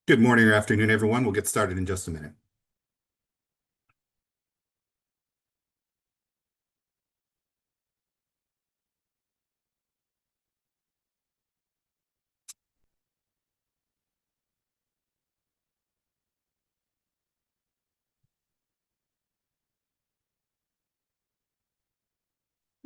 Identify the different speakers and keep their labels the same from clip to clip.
Speaker 1: Good morning or afternoon, everyone. We'll get started in just a minute.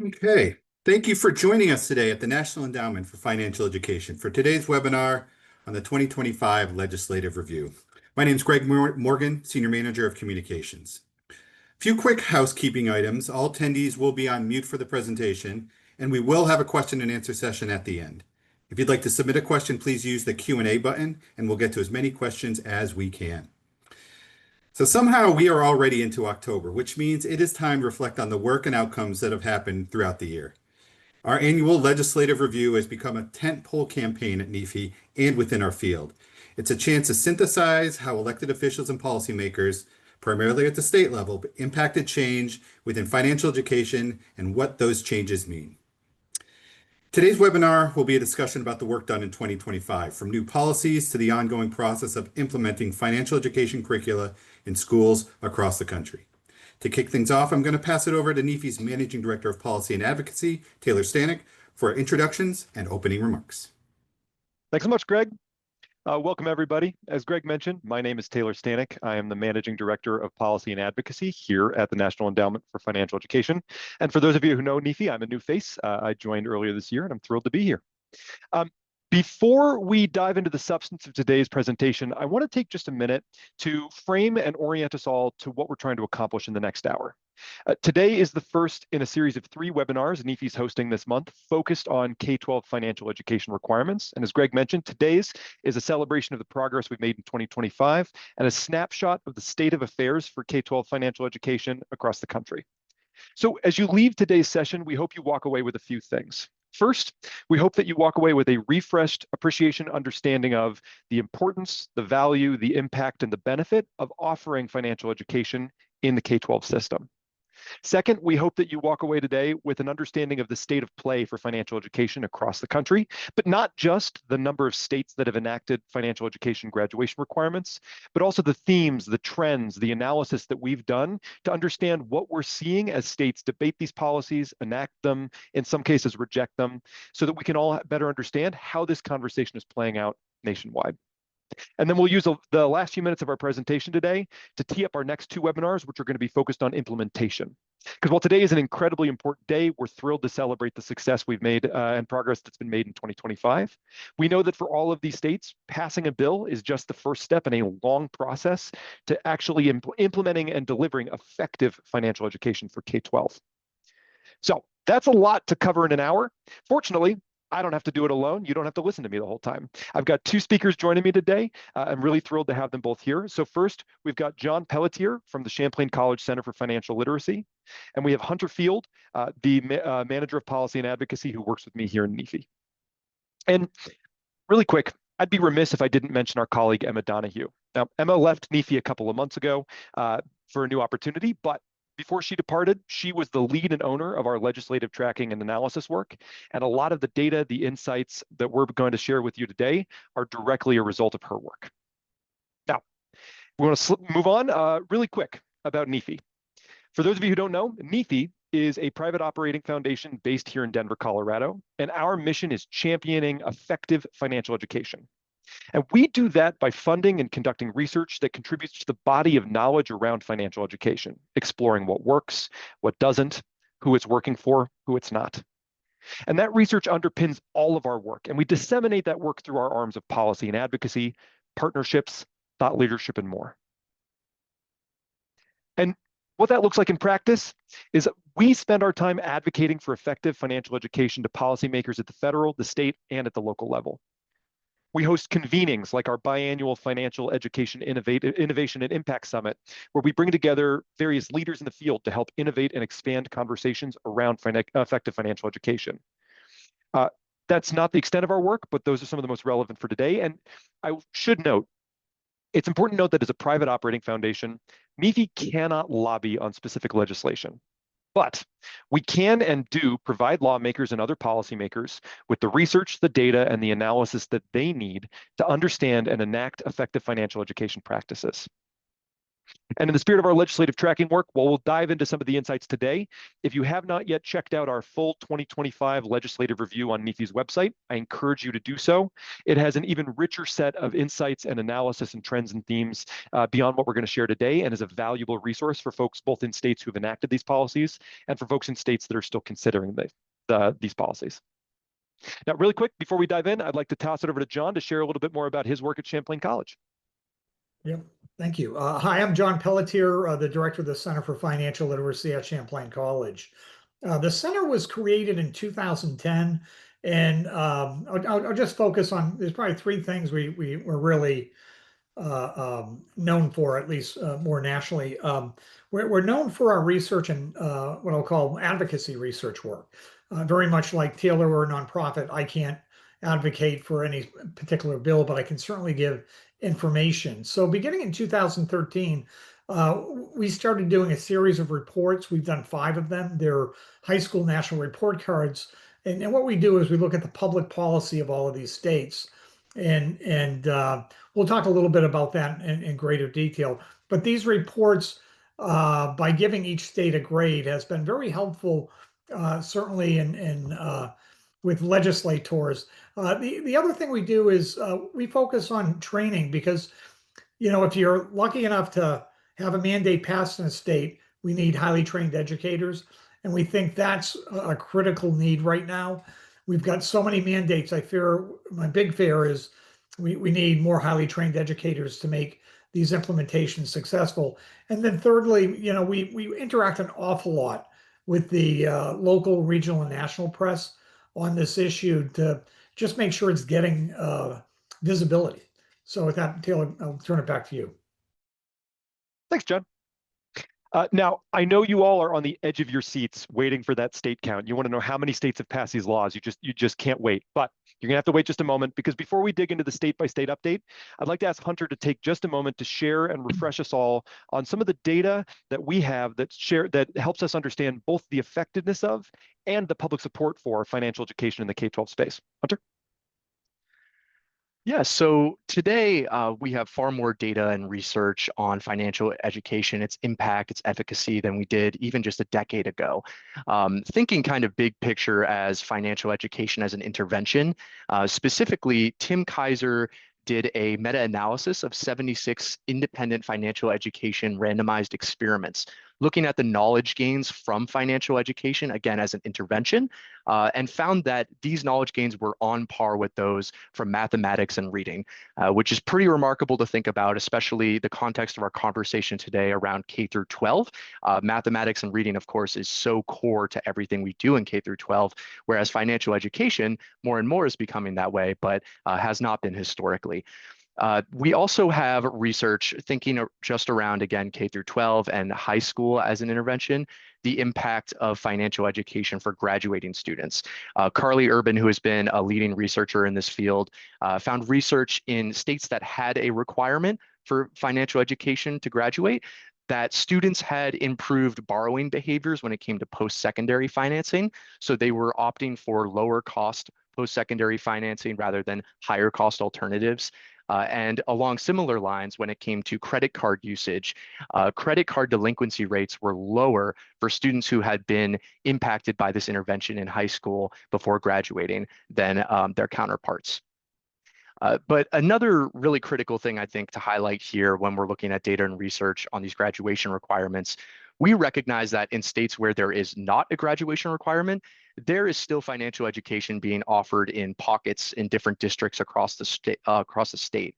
Speaker 1: Okay. Thank you for joining us today at the National Endowment for Financial Education for today's webinar on the 2025 Legislative Review. My name is Greg Morgan, Senior Manager of Communications. A few quick housekeeping items. All attendees will be on mute for the presentation, and we will have a question and answer session at the end. If you'd like to submit a question, please use the Q&A button, and we'll get to as many questions as we can. So somehow we are already into October, which means it is time to reflect on the work and outcomes that have happened throughout the year. Our annual legislative review has become a tentpole campaign at NEFE and within our field. It's a chance to synthesize how elected officials and policymakers, primarily at the state level, impacted change within financial education and what those changes mean. Today's webinar will be a discussion about the work done in 2025, from new policies to the ongoing process of implementing financial education curricula in schools across the country. To kick things off, I'm going to pass it over to NEFE's Managing Director of Policy and Advocacy, Taylor Stanek, for introductions and opening remarks.
Speaker 2: Thanks so much, Greg. Welcome, everybody. As Greg mentioned, my name is Taylor Stanek. I am the Managing Director of Policy and Advocacy here at the National Endowment for Financial Education. And for those of you who know NEFE, I'm a new face. I joined earlier this year, and I'm thrilled to be here. Before we dive into the substance of today's presentation, I want to take just a minute to frame and orient us all to what we're trying to accomplish in the next hour. Today is the first in a series of 3 webinars NEFE is hosting this month focused on K-12 financial education requirements. And as Greg mentioned, today's is a celebration of the progress we've made in 2025 and a snapshot of the state of affairs for K-12 financial education across the country. So as you leave today's session, we hope you walk away with a few things. First, we hope that you walk away with a refreshed appreciation, understanding of the importance, the value, the impact, and the benefit of offering financial education in the K-12 system. Second, we hope that you walk away today with an understanding of the state of play for financial education across the country, but not just the number of states that have enacted financial education graduation requirements, but also the themes, the trends, the analysis that we've done to understand what we're seeing as states debate these policies, enact them, in some cases reject them, so that we can all better understand how this conversation is playing out nationwide. And then we'll use the last few minutes of our presentation today to tee up our next 2 webinars, which are going to be focused on implementation. Because while today is an incredibly important day, we're thrilled to celebrate the success we've made and progress that's been made in 2025. We know that for all of these states, passing a bill is just the first step in a long process to actually implementing and delivering effective financial education for K-12. So that's a lot to cover in an hour. Fortunately, I don't have to do it alone. You don't have to listen to me the whole time. I've got 2 speakers joining me today. I'm really thrilled to have them both here. So first, we've got John Pelletier from the Champlain College Center for Financial Literacy. And we have Hunter Field, the Manager of Policy and Advocacy, who works with me here in NEFE. And really quick, I'd be remiss if I didn't mention our colleague, Emma Donahue. Now, Emma left NEFE a couple of months ago for a new opportunity, but before she departed, she was the lead and owner of our legislative tracking and analysis work. And a lot of the data, the insights that we're going to share with you today are directly a result of her work. Now, we want to move on really quick about NEFE. For those of you who don't know, NEFE is a private operating foundation based here in Denver, Colorado. And our mission is championing effective financial education. And we do that by funding and conducting research that contributes to the body of knowledge around financial education, exploring what works, what doesn't, who it's working for, who it's not. And that research underpins all of our work, and we disseminate that work through our arms of policy and advocacy, partnerships, thought leadership, and more. And what that looks like in practice is we spend our time advocating for effective financial education to policymakers at the federal, the state, and at the local level. We host convenings like our biannual Financial Education Innovation and Impact Summit, where we bring together various leaders in the field to help innovate and expand conversations around effective financial education. That's not the extent of our work, but those are some of the most relevant for today. And I should note, it's important to note that as a private operating foundation, NEFE cannot lobby on specific legislation. But we can and do provide lawmakers and other policymakers with the research, the data, and the analysis that they need to understand and enact effective financial education practices. And in the spirit of our legislative tracking work, while we'll dive into some of the insights today, if you have not yet checked out our full 2025 legislative review on NEFE's website, I encourage you to do so. It has an even richer set of insights and analysis and trends and themes beyond what we're going to share today, and is a valuable resource for folks both in states who've enacted these policies and for folks in states that are still considering these policies. Now, really quick, before we dive in, I'd like to toss it over to John to share a little bit more about his work at Champlain College.
Speaker 3: Yep. Thank you. Hi, I'm John Pelletier, the director of the Center for Financial Literacy at Champlain College. The center was created in 2010, and I'll just focus on, there's probably three things we're really known for, at least more nationally. We're known for our research and what I'll call advocacy research work. Very much like Taylor, we're a nonprofit. I can't advocate for any particular bill, but I can certainly give information. So beginning in 2013, we started doing a series of reports. We've done 5 of them. They're high school national report cards. And what we do is we look at the public policy of all of these states. And we'll talk a little bit about that in greater detail. But these reports, by giving each state a grade, has been very helpful, certainly with legislators. The other thing we do is we focus on training because, if you're lucky enough to have a mandate passed in a state, we need highly trained educators. And we think that's a critical need right now. We've got so many mandates. My big fear is we need more highly trained educators to make these implementations successful. And then thirdly, we interact an awful lot with the local, regional, and national press on this issue to just make sure it's getting visibility. So with that, Taylor, I'll turn it back to you.
Speaker 2: Thanks, John. Now, I know you all are on the edge of your seats waiting for that state count. You want to know how many states have passed these laws. You just can't wait. But you're going to have to wait just a moment, because before we dig into the state-by-state update, I'd like to ask Hunter to take just a moment to share and refresh us all on some of the data that we have that helps us understand both the effectiveness of and the public support for financial education in the K-12 space. Hunter?
Speaker 4: Yeah, so today we have far more data and research on financial education, its impact, its efficacy than we did even just a decade ago. Thinking kind of big picture as financial education as an intervention, specifically Tim Kaiser did a meta-analysis of 76 independent financial education randomized experiments, looking at the knowledge gains from financial education, again, as an intervention, and found that these knowledge gains were on par with those from mathematics and reading, which is pretty remarkable to think about, especially the context of our conversation today around K through 12. Mathematics and reading, of course, is so core to everything we do in K through 12, whereas financial education more and more is becoming that way, but has not been historically. We also have research thinking just around, again, K through 12 and high school as an intervention, the impact of financial education for graduating students. Carly Urban, who has been a leading researcher in this field, found research in states that had a requirement for financial education to graduate, that students had improved borrowing behaviors when it came to post-secondary financing. So they were opting for lower cost post-secondary financing rather than higher cost alternatives. And along similar lines, when it came to credit card usage, credit card delinquency rates were lower for students who had been impacted by this intervention in high school before graduating than their counterparts. But another really critical thing, I think, to highlight here when we're looking at data and research on these graduation requirements, we recognize that in states where there is not a graduation requirement, there is still financial education being offered in pockets in different districts across the state.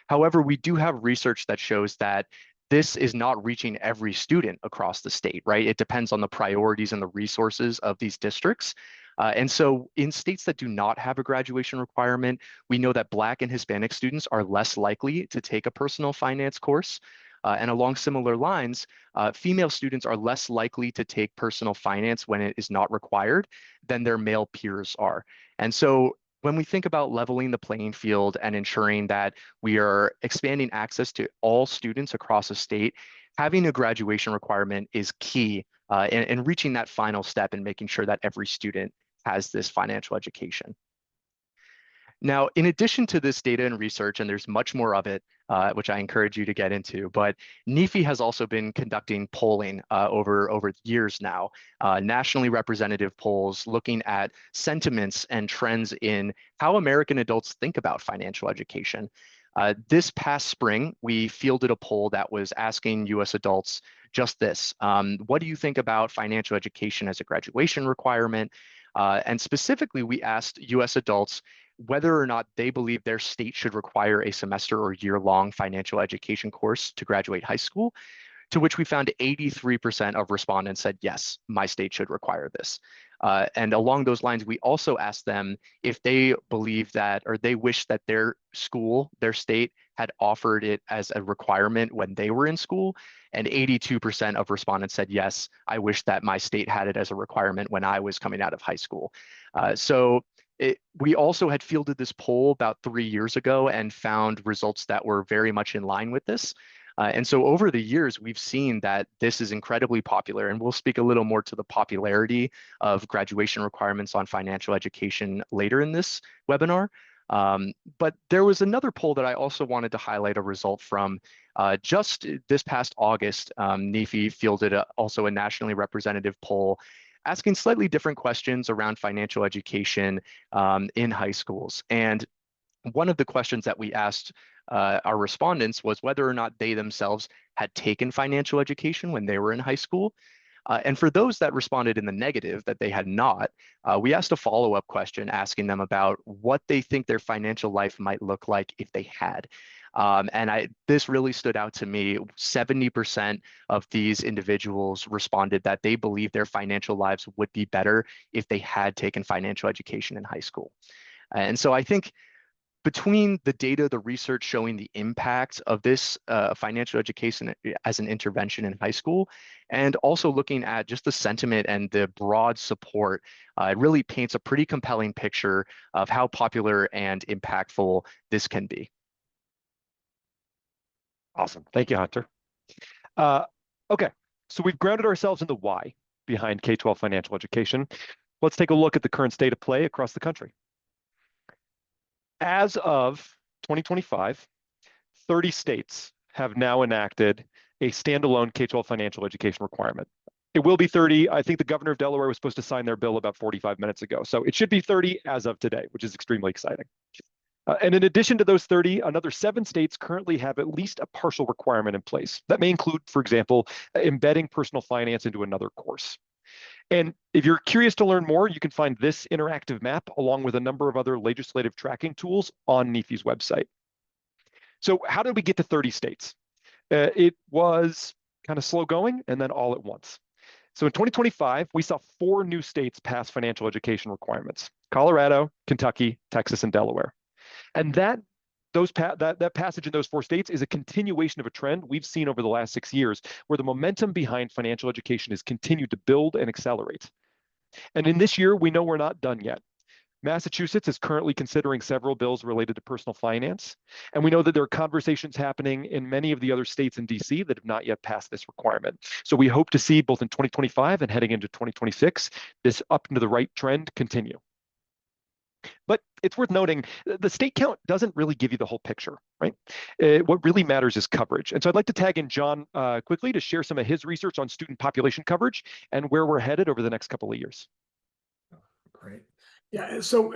Speaker 4: However, we do have research that shows that this is not reaching every student across the state, right? It depends on the priorities and the resources of these districts. And so in states that do not have a graduation requirement, we know that Black and Hispanic students are less likely to take a personal finance course. And along similar lines, female students are less likely to take personal finance when it is not required than their male peers are. And so when we think about leveling the playing field and ensuring that we are expanding access to all students across a state, having a graduation requirement is key and reaching that final step and making sure that every student has this financial education. Now, in addition to this data and research, and there's much more of it, which I encourage you to get into, but NEFE has also been conducting polling over years now, nationally representative polls looking at sentiments and trends in how American adults think about financial education. This past spring, we fielded a poll that was asking US adults just this. What do you think about financial education as a graduation requirement? And specifically, we asked US adults whether or not they believe their state should require a semester or year-long financial education course to graduate high school, to which we found 83% of respondents said, yes, my state should require this. And along those lines, we also asked them if they believe that, or they wish that their school, their state, had offered it as a requirement when they were in school. And 82% of respondents said, yes, I wish that my state had it as a requirement when I was coming out of high school. We also had fielded this poll about 3 years ago and found results that were very much in line with this. And so over the years, we've seen that this is incredibly popular, and we'll speak a little more to the popularity of graduation requirements on financial education later in this webinar. But there was another poll that I also wanted to highlight a result from. Just this past August, NEFE fielded also a nationally representative poll asking slightly different questions around financial education in high schools. And one of the questions that we asked our respondents was whether or not they themselves had taken financial education when they were in high school. And for those that responded in the negative, that they had not, we asked a follow-up question asking them about what they think their financial life might look like if they had. This really stood out to me. 70% of these individuals responded that they believe their financial lives would be better if they had taken financial education in high school. And so I think between the data, the research showing the impact of this financial education as an intervention in high school, and also looking at just the sentiment and the broad support, it really paints a pretty compelling picture of how popular and impactful this can be.
Speaker 2: Awesome. Thank you, Hunter. Okay, so we've grounded ourselves in the why behind K-12 financial education. Let's take a look at the current state of play across the country. As of 2025, 30 states have now enacted a standalone K-12 financial education requirement. It will be 30. I think the governor of Delaware was supposed to sign their bill about 45 minutes ago. So it should be 30 as of today, which is extremely exciting. And in addition to those 30, another 7 states currently have at least a partial requirement in place. That may include, for example, embedding personal finance into another course. And if you're curious to learn more, you can find this interactive map along with a number of other legislative tracking tools on NEFE's website. So how did we get to 30 states? It was kind of slow going and then all at once. So in 2025, we saw 4 new states pass financial education requirements: Colorado, Kentucky, Texas, and Delaware. And that passage in those 4 states is a continuation of a trend we've seen over the last 6 years, where the momentum behind financial education has continued to build and accelerate. And in this year, we know we're not done yet. Massachusetts is currently considering several bills related to personal finance. And we know that there are conversations happening in many of the other states in DC that have not yet passed this requirement. So we hope to see both in 2025 and heading into 2026, this up and to the right trend continue. But it's worth noting, the state count doesn't really give you the whole picture, right? What really matters is coverage. And so I'd like to tag in John quickly to share some of his research on student population coverage and where we're headed over the next couple of years.
Speaker 3: Great. Yeah, so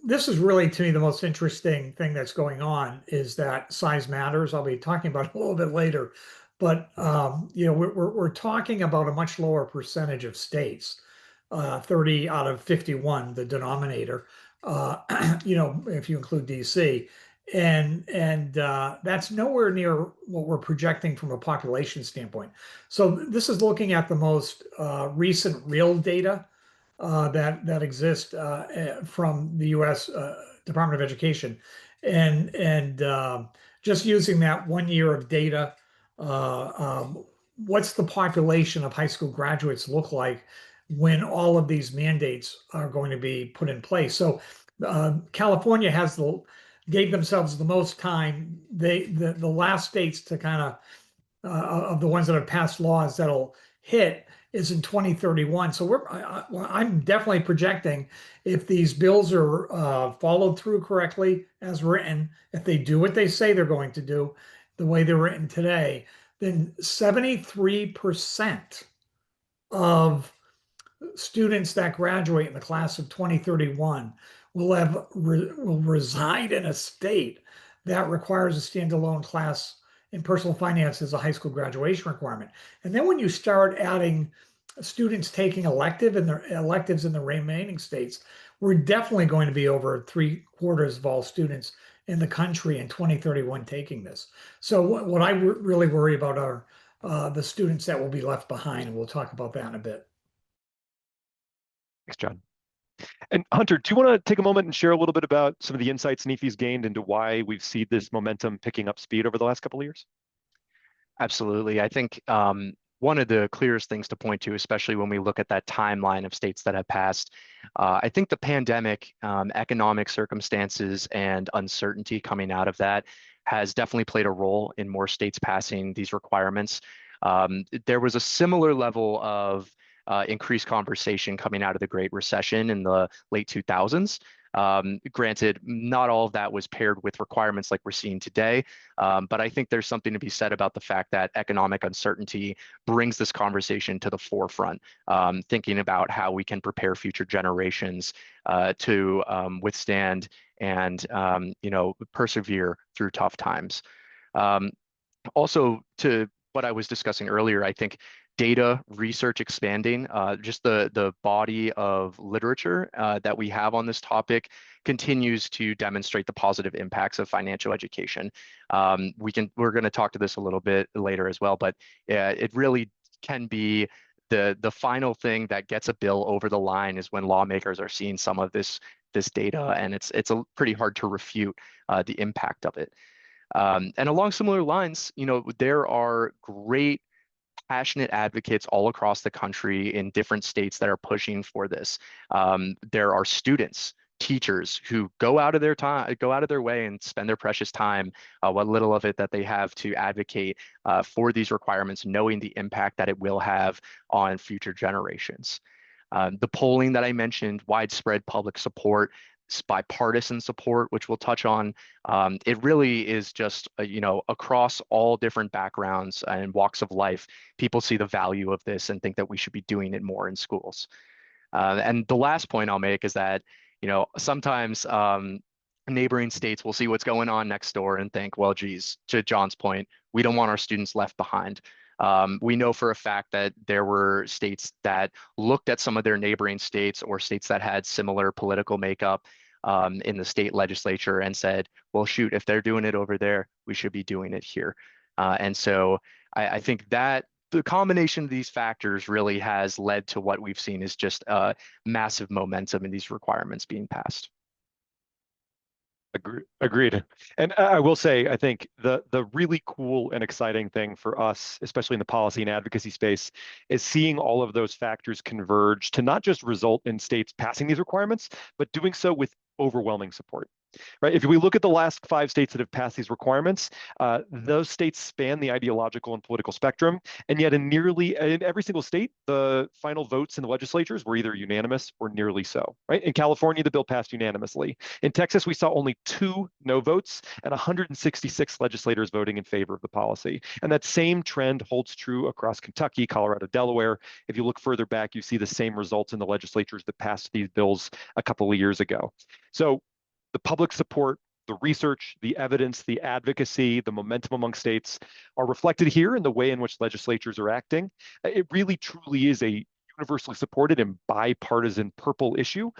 Speaker 3: this is really, to me, the most interesting thing that's going on is that size matters. I'll be talking about it a little bit later. But, we're talking about a much lower percentage of states, 30 out of 51, the denominator. If you include DC, and that's nowhere near what we're projecting from a population standpoint. So this is looking at the most recent real data that exists from the U.S. Department of Education, and just using that 1 year of data. What's the population of high school graduates look like when all of these mandates are going to be put in place? So California gave themselves the most time. The last states to kind of the ones that have passed laws that'll hit is in 2031. So I'm definitely projecting, if these bills are followed through correctly as written, if they do what they say they're going to do, the way they're written today, then 73% of students that graduate in the class of 2031 will reside in a state that requires a standalone class in personal finance as a high school graduation requirement. And then when you start adding students taking electives in the remaining states, we're definitely going to be over 3/4 of all students in the country in 2031 taking this. So what I really worry about are the students that will be left behind, and we'll talk about that in a bit.
Speaker 2: Thanks, John. And Hunter, do you want to take a moment and share a little bit about some of the insights NEFE's gained into why we've seen this momentum picking up speed over the last couple of years?
Speaker 4: Absolutely. I think one of the clearest things to point to, especially when we look at that timeline of states that have passed, I think the pandemic, economic circumstances, and uncertainty coming out of that has definitely played a role in more states passing these requirements. There was a similar level of increased conversation coming out of the Great Recession in the late 2000s. Granted, not all of that was paired with requirements like we're seeing today, but I think there's something to be said about the fact that economic uncertainty brings this conversation to the forefront, thinking about how we can prepare future generations to withstand and persevere through tough times. Also, to what I was discussing earlier, I think data research expanding, just the body of literature that we have on this topic continues to demonstrate the positive impacts of financial education. We're going to talk to this a little bit later as well, but it really can be the final thing that gets a bill over the line is when lawmakers are seeing some of this data, and it's pretty hard to refute the impact of it. And along similar lines, there are great passionate advocates all across the country in different states that are pushing for this. There are students, teachers who go out of their way and spend their precious time, what little of it that they have, to advocate for these requirements, knowing the impact that it will have on future generations. The polling that I mentioned, widespread public support, bipartisan support, which we'll touch on. It really is just, across all different backgrounds and walks of life, people see the value of this and think that we should be doing it more in schools. And the last point I'll make is that, sometimes neighboring states will see what's going on next door and think, well, geez, to John's point, we don't want our students left behind. We know for a fact that there were states that looked at some of their neighboring states or states that had similar political makeup in the state legislature and said, well, shoot, if they're doing it over there, we should be doing it here. And so I think that the combination of these factors really has led to what we've seen is just massive momentum in these requirements being passed.
Speaker 2: Agreed. And I will say, I think the really cool and exciting thing for us, especially in the policy and advocacy space, is seeing all of those factors converge to not just result in states passing these requirements, but doing so with overwhelming support. Right? If we look at the last 5 states that have passed these requirements, those states span the ideological and political spectrum, and yet in every single state, the final votes in the legislatures were either unanimous or nearly so. Right? In California, the bill passed unanimously. In Texas, we saw only 2 no votes and 166 legislators voting in favor of the policy. And that same trend holds true across Kentucky, Colorado, Delaware. If you look further back, you see the same results in the legislatures that passed these bills a couple of years ago. So the public support, the research, the evidence, the advocacy, the momentum among states are reflected here in the way in which legislatures are acting. It really truly is a universally supported and bipartisan purple issue,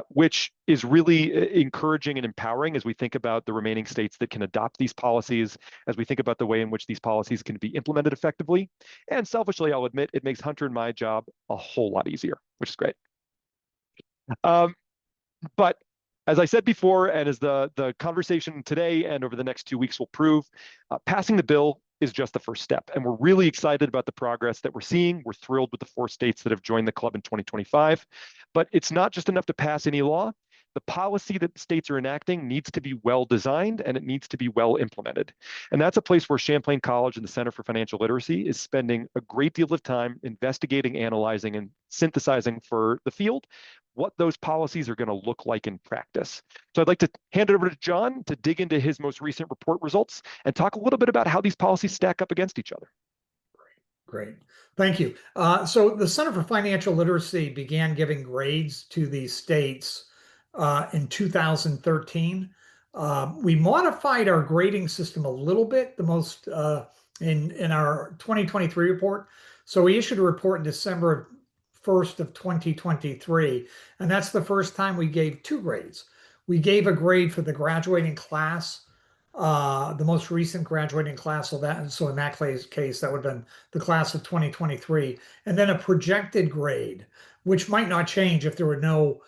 Speaker 2: which is really encouraging and empowering as we think about the remaining states that can adopt these policies, as we think about the way in which these policies can be implemented effectively. And selfishly, I'll admit, it makes Hunter and my job a whole lot easier, which is great. But as I said before, and as the conversation today and over the next 2 weeks will prove, passing the bill is just the first step. And we're really excited about the progress that we're seeing. We're thrilled with the 4 states that have joined the club in 2025. But it's not just enough to pass any law. the policy that states are enacting needs to be well designed and it needs to be well implemented. And that's a place where Champlain College and the Center for Financial Literacy is spending a great deal of time investigating, analyzing, and synthesizing for the field what those policies are going to look like in practice. So I'd like to hand it over to John to dig into his most recent report results and talk a little bit about how these policies stack up against each other.
Speaker 3: Great. Thank you. So the Center for Financial Literacy began giving grades to the states in 2013. We modified our grading system a little bit, the most in our 2023 report. So we issued a report in December 1st of 2023, and that's the first time we gave two grades. We gave a grade for the graduating class, the most recent graduating class. So in that case, that would have been the class of 2023, and then a projected grade, which might not change if there were no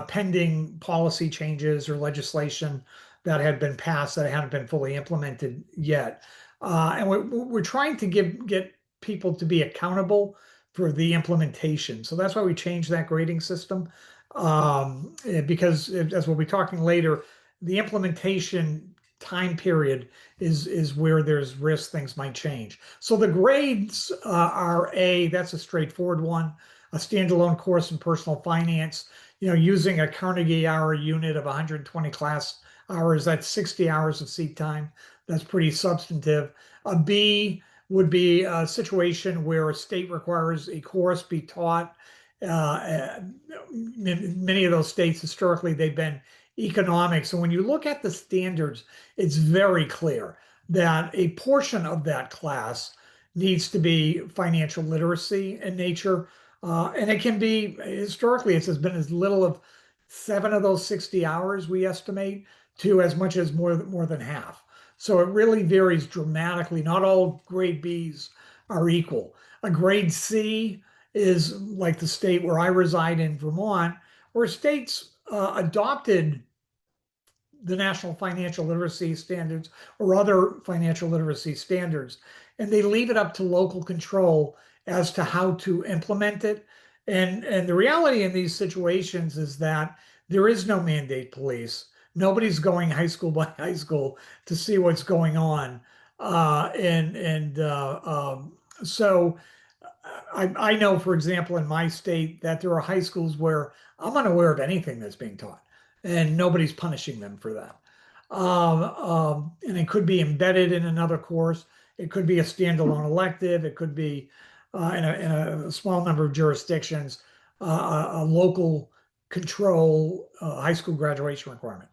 Speaker 3: pending policy changes or legislation that had been passed that hadn't been fully implemented yet. And we're trying to get people to be accountable for the implementation. So that's why we changed that grading system, because as we'll be talking later, the implementation time period is where there's risk things might change. So the grades are that's a straightforward one, a standalone course in personal finance, using a Carnegie hour unit of 120 class hours. That's 60 hours of seat time. That's pretty substantive. A B would be a situation where a state requires a course be taught. Many of those states, historically, they've been economics. And when you look at the standards, it's very clear that a portion of that class needs to be financial literacy in nature. And it can be, historically, it's been as little of 7 of those 60 hours, we estimate, to as much as more than half. So it really varies dramatically. Not all grade Bs are equal. A grade C is like the state where I reside in Vermont, where states adopted the National Financial Literacy Standards or other financial literacy standards, and they leave it up to local control as to how to implement it. And the reality in these situations is that there is no mandate police. Nobody's going high school by high school to see what's going on. So I know, for example, in my state that there are high schools where I'm unaware of anything that's being taught, and nobody's punishing them for that. And it could be embedded in another course. It could be a standalone elective. It could be in a small number of jurisdictions, a local control high school graduation requirement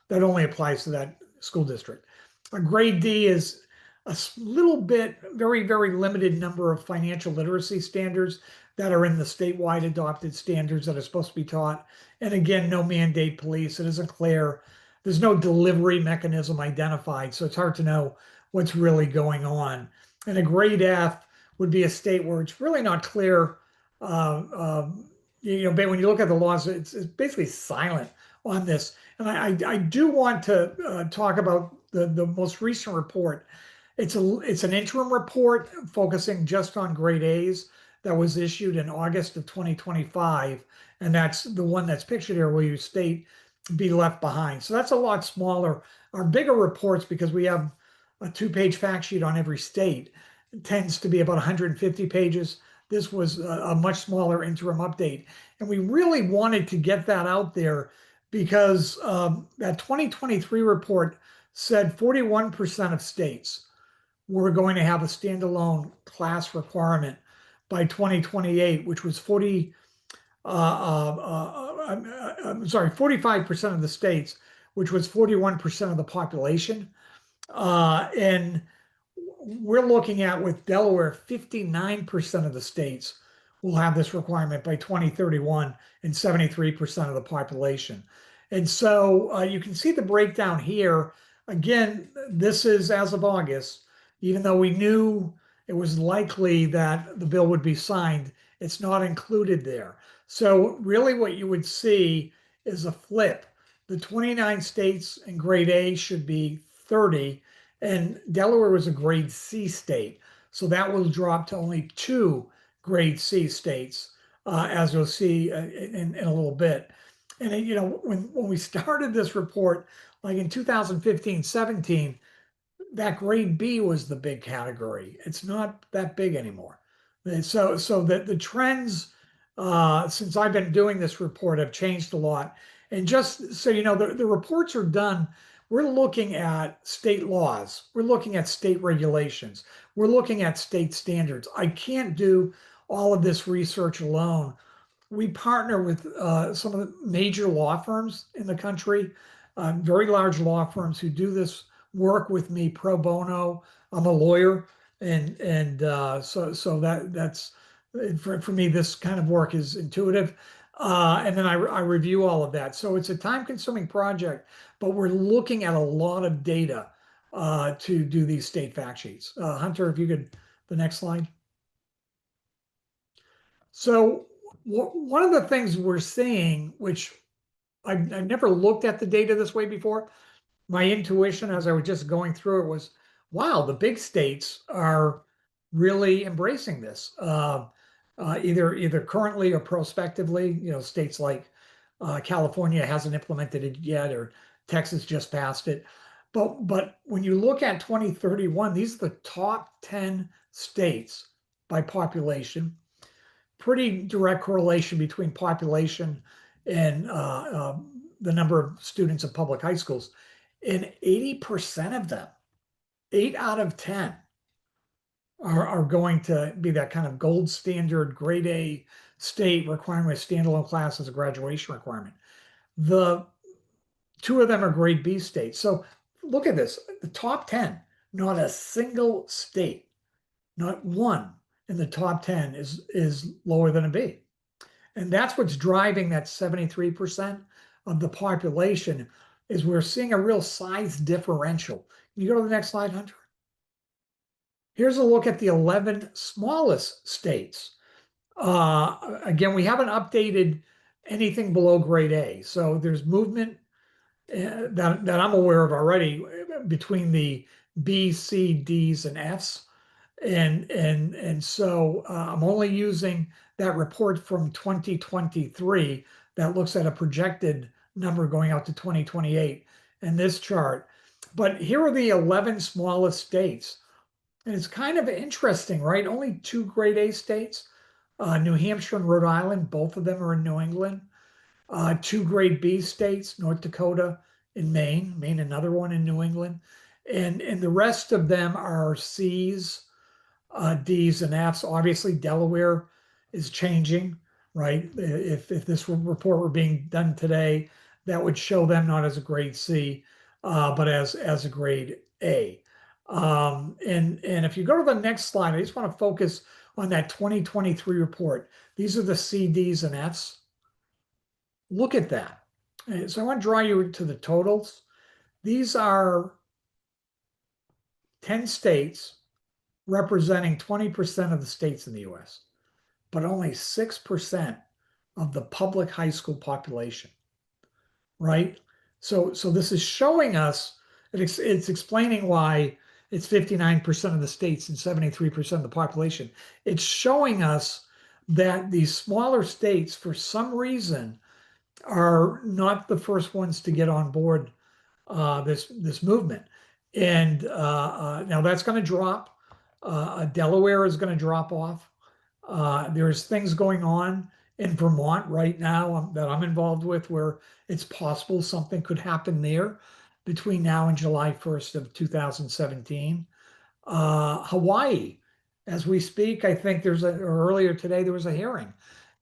Speaker 3: that only applies to that school district. A grade D is a little bit, very, very limited number of financial literacy standards that are in the statewide adopted standards that are supposed to be taught. And again, no mandate police. It isn't clear. There's no delivery mechanism identified, so it's hard to know what's really going on. And a grade F would be a state where it's really not clear. When you look at the laws, it's basically silent on this. And I do want to talk about the most recent report. It's an interim report focusing just on grade A's that was issued in August of 2025. And that's the one that's pictured here where you state be left behind. So that's a lot smaller. Our bigger reports, because we have a 2-page fact sheet on every state, tends to be about 150 pages. This was a much smaller interim update. And we really wanted to get that out there because that 2023 report said 41% of states were going to have a standalone class requirement by 2028, which was 45% of the states, which was 41% of the population. And we're looking at, with Delaware, 59% of the states will have this requirement by 2031 and 73% of the population. And so you can see the breakdown here. Again, this is as of August. Even though we knew it was likely that the bill would be signed, it's not included there. So really what you would see is a flip. The 29 states in grade A should be 30, and Delaware was a grade C state. So that will drop to only 2 grade C states, as you'll see in a little bit. And when we started this report, like in 2015, 17, that grade B was the big category. It's not that big anymore. And so the trends since I've been doing this report have changed a lot. And just so you know, the reports are done. We're looking at state laws. We're looking at state regulations. We're looking at state standards. I can't do all of this research alone. We partner with some of the major law firms in the country, very large law firms who do this work with me pro bono. I'm a lawyer, and so that's for me. This kind of work is intuitive, and then I review all of that. So it's a time-consuming project, but we're looking at a lot of data to do these state fact sheets. Hunter, if you could, the next slide. So one of the things we're seeing, which I've never looked at the data this way before, my intuition as I was just going through it was, wow, the big states are really embracing this, either currently or prospectively. States like California hasn't implemented it yet, or Texas just passed it. But when you look at 2031, these are the top 10 states by population. Pretty direct correlation between population and the number of students in public high schools. And 80% of them, 8 out of 10, are going to be that kind of gold standard grade A state requiring a standalone class as a graduation requirement. The 2 of them are grade B states. So look at this, the top 10, not a single state, not one in the top 10 is lower than a B. And that's what's driving that 73% of the population, is we're seeing a real size differential. Can you go to the next slide, Hunter? Here's a look at the 11 smallest states. Again, we haven't updated anything below grade A. So there's movement that I'm aware of already between the B, C, Ds, and Fs. And so I'm only using that report from 2023 that looks at a projected number going out to 2028 in this chart. But here are the 11 smallest states. And it's kind of interesting, right? Only 2 grade A states, New Hampshire and Rhode Island, both of them are in New England. 2 grade B states, North Dakota and Maine, another one in New England. And the rest of them are C's, D's and F's. Obviously, Delaware is changing, right? If this report were being done today, that would show them not as a grade C, but as a grade A. And if you go to the next slide, I just want to focus on that 2023 report. These are the C, D's, and F's. Look at that. So I want to draw you to the totals. These are 10 states representing 20% of the states in the US, but only 6% of the public high school population, right? So this is showing us, it's explaining why it's 59% of the states and 73% of the population. It's showing us that these smaller states, for some reason, are not the first ones to get on board this movement. And now that's going to drop. Delaware is going to drop off. There's things going on in Vermont right now that I'm involved with where it's possible something could happen there between now and July 1st of 2017. Hawaii, as we speak, I think earlier today there was a hearing,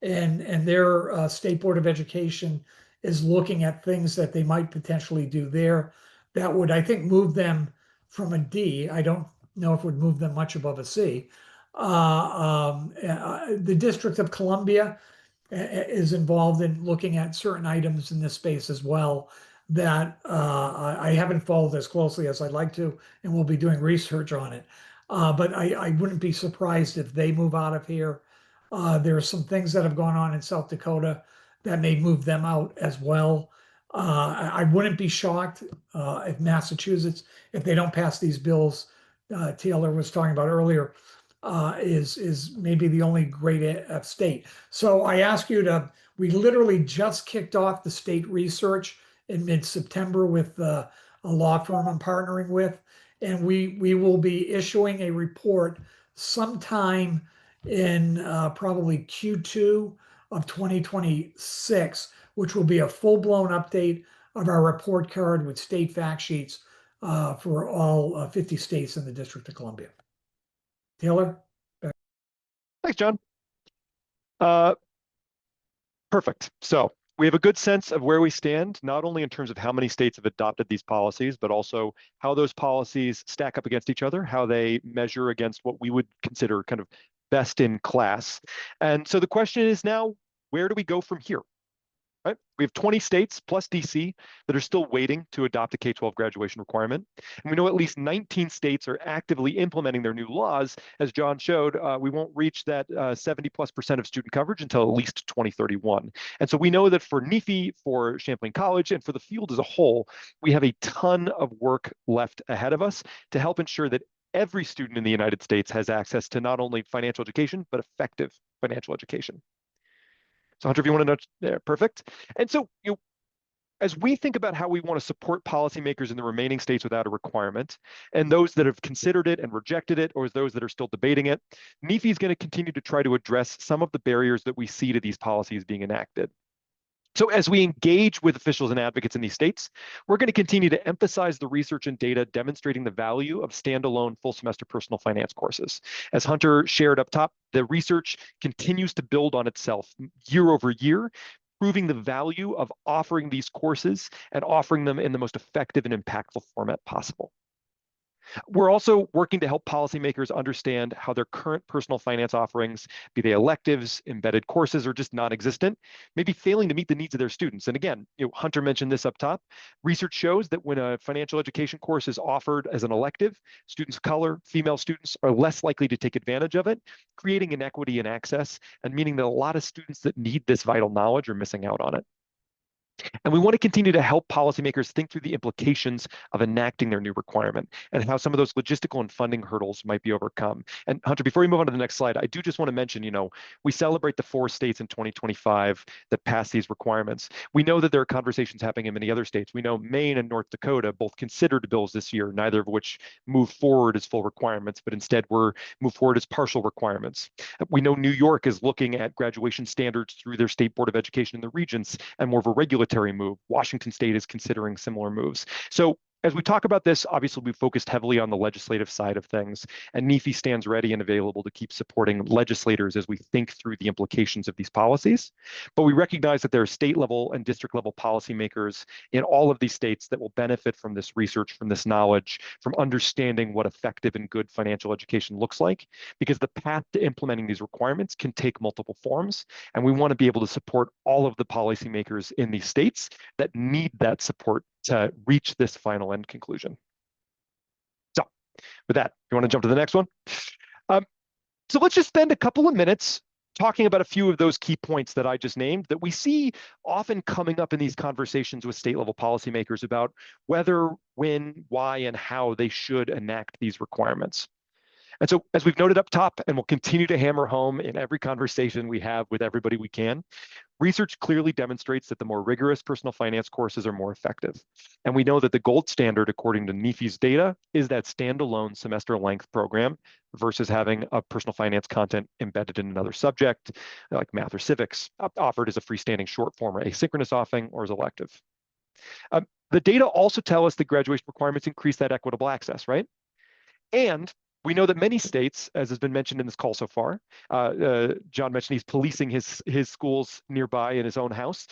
Speaker 3: and their State Board of Education is looking at things that they might potentially do there that would, I think, move them from a D. I don't know if it would move them much above a C. The District of Columbia is involved in looking at certain items in this space as well that I haven't followed as closely as I'd like to, and we'll be doing research on it. But I wouldn't be surprised if they move out of here. There are some things that have gone on in South Dakota that may move them out as well. I wouldn't be shocked if Massachusetts, if they don't pass these bills Taylor was talking about earlier, is maybe the only grade F state. So I ask you to We literally just kicked off the state research in mid-September with a law firm I'm partnering with, and we will be issuing a report sometime in probably Q2 of 2026, which will be a full-blown update of our report card with state fact sheets for all 50 states in the District of Columbia. Taylor?
Speaker 2: Thanks, John. Perfect. So we have a good sense of where we stand, not only in terms of how many states have adopted these policies, but also how those policies stack up against each other, how they measure against what we would consider kind of best in class. And so the question is now, where do we go from here? Right? We have 20 states plus DC that are still waiting to adopt a K-12 graduation requirement. And we know at least 19 states are actively implementing their new laws. As John showed, we won't reach that 70+% of student coverage until at least 2031. And so we know that for NEFE, for Champlain College, and for the field as a whole, we have a ton of work left ahead of us to help ensure that every student in the United States has access to not only financial education, but effective financial education. So Hunter, if you want to know there, perfect. And so, as we think about how we want to support policymakers in the remaining states without a requirement, and those that have considered it and rejected it, or those that are still debating it, NEFE is going to continue to try to address some of the barriers that we see to these policies being enacted. So as we engage with officials and advocates in these states, we're going to continue to emphasize the research and data demonstrating the value of standalone full semester personal finance courses. As Hunter shared up top, the research continues to build on itself year over year, proving the value of offering these courses and offering them in the most effective and impactful format possible. We're also working to help policymakers understand how their current personal finance offerings, be they electives, embedded courses, or just non-existent, may be failing to meet the needs of their students. And again, Hunter mentioned this up top. Research shows that when a financial education course is offered as an elective, students of color, female students are less likely to take advantage of it, creating inequity in access and meaning that a lot of students that need this vital knowledge are missing out on it. And we want to continue to help policymakers think through the implications of enacting their new requirement and how some of those logistical and funding hurdles might be overcome. And Hunter, before we move on to the next slide, I do just want to mention, we celebrate the 4 states in 2025 that passed these requirements. We know that there are conversations happening in many other states. We know Maine and North Dakota both considered bills this year, neither of which moved forward as full requirements, but instead were moved forward as partial requirements. We know New York is looking at graduation standards through their State Board of Education in the Regents and more of a regulatory move. Washington State is considering similar moves. So as we talk about this, obviously we've focused heavily on the legislative side of things, and NEFE stands ready and available to keep supporting legislators as we think through the implications of these policies. But we recognize that there are state level and district level policymakers in all of these states that will benefit from this research, from this knowledge, from understanding what effective and good financial education looks like, because the path to implementing these requirements can take multiple forms, and we want to be able to support all of the policymakers in these states that need that support to reach this final end conclusion. So with that, you want to jump to the next one? So let's just spend a couple of minutes talking about a few of those key points that I just named that we see often coming up in these conversations with state level policymakers about whether, when, why, and how they should enact these requirements. And so as we've noted up top, and we'll continue to hammer home in every conversation we have with everybody we can, research clearly demonstrates that the more rigorous personal finance courses are more effective. And we know that the gold standard, according to NEFE's data, is that standalone semester length program versus having a personal finance content embedded in another subject, like math or civics, offered as a freestanding short form or asynchronous offering or as elective. The data also tell us that graduation requirements increase that equitable access, right? And we know that many states, as has been mentioned in this call so far, John mentioned he's policing his schools nearby in his own house.